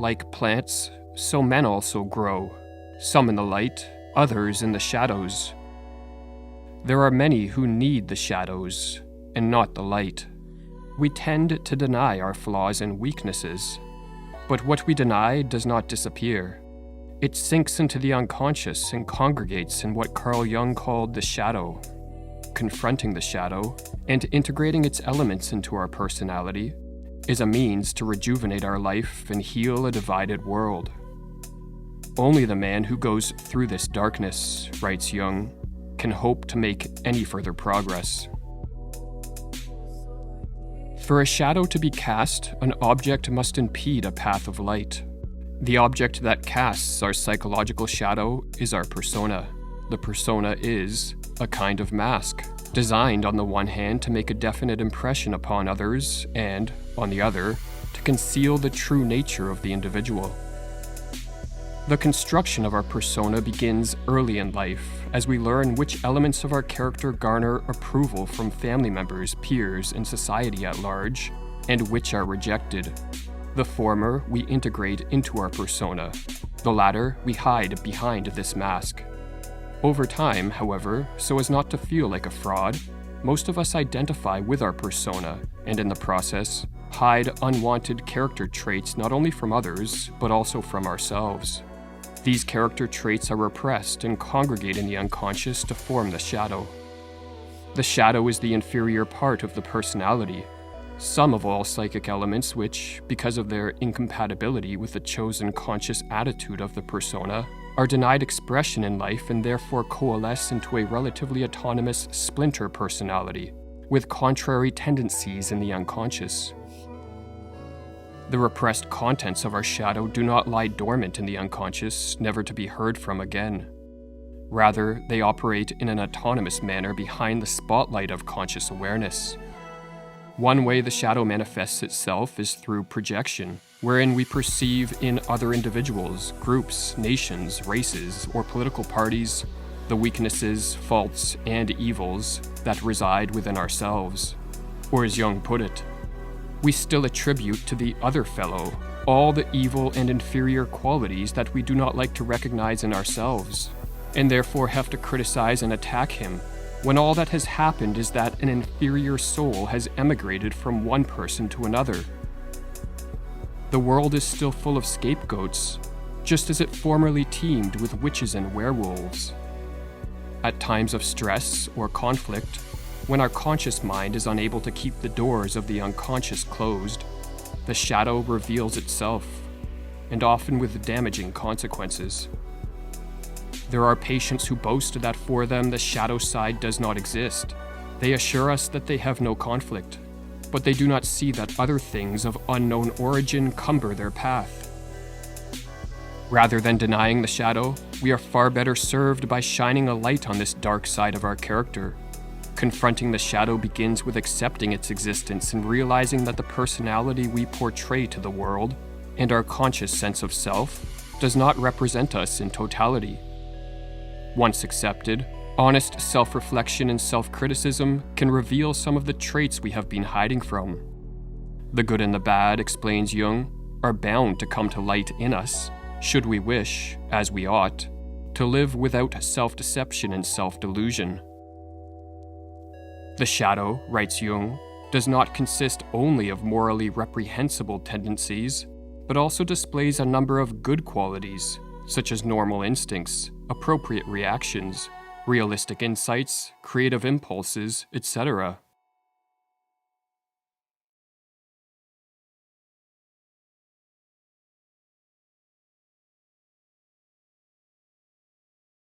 like plants, so men also grow, some in the light, others in the shadows. There are many who need the shadows, and not the light. We tend to deny our flaws and weaknesses, but what we deny does not disappear. It sinks into the unconscious and congregates in what Carl Jung called the shadow. Confronting the shadow and integrating its elements into our personality is a means to rejuvenate our life and heal a divided world. Only the man who goes through this darkness, writes Jung, can hope to make any further progress. For a shadow to be cast, an object must impede a path of light. The object that casts our psychological shadow is our persona. The persona is a kind of mask, designed on the one hand to make a definite impression upon others and, on the other, to conceal the true nature of the individual. The construction of our persona begins early in life as we learn which elements of our character garner approval from family members, peers, and society at large, and which are rejected. The former we integrate into our persona. The latter we hide behind this mask. Over time, however, so as not to feel like a fraud, most of us identify with our persona and in the process hide unwanted character traits not only from others, but also from ourselves. These character traits are repressed and congregate in the unconscious to form the shadow. The shadow is the inferior part of the personality, some of all psychic elements which, because of their incompatibility with the chosen conscious attitude of the persona, are denied expression in life and therefore coalesce into a relatively autonomous splinter personality, with contrary tendencies in the unconscious. The repressed contents of our shadow do not lie dormant in the unconscious, never to be heard from again. Rather, they operate in an autonomous manner behind the spotlight of conscious awareness. One way the shadow manifests itself is through projection, wherein we perceive in other individuals, groups, nations, races, or political parties the weaknesses, faults, and evils that reside within ourselves. Or as Jung put it, we still attribute to the other fellow all the evil and inferior qualities that we do not like to recognize in ourselves, and therefore have to criticize and attack him, when all that has happened is that an inferior soul has emigrated from one person to another. The world is still full of scapegoats, just as it formerly teemed with witches and werewolves. At times of stress or conflict, when our conscious mind is unable to keep the doors of the unconscious closed, the shadow reveals itself, and often with damaging consequences. There are patients who boast that for them the shadow side does not exist. They assure us that they have no conflict, but they do not see that other things of unknown origin cumber their path. Rather than denying the shadow, we are far better served by shining a light on this dark side of our character. Confronting the shadow begins with accepting its existence and realizing that the personality we portray to the world, and our conscious sense of self, does not represent us in totality. Once accepted, honest self-reflection and self-criticism can reveal some of the traits we have been hiding from. The good and the bad, explains Jung, are bound to come to light in us, should we wish, as we ought, to live without self-deception and self-delusion. The shadow, writes Jung, does not consist only of morally reprehensible tendencies, but also displays a number of good qualities, such as normal instincts, appropriate reactions, realistic insights, creative impulses, etc.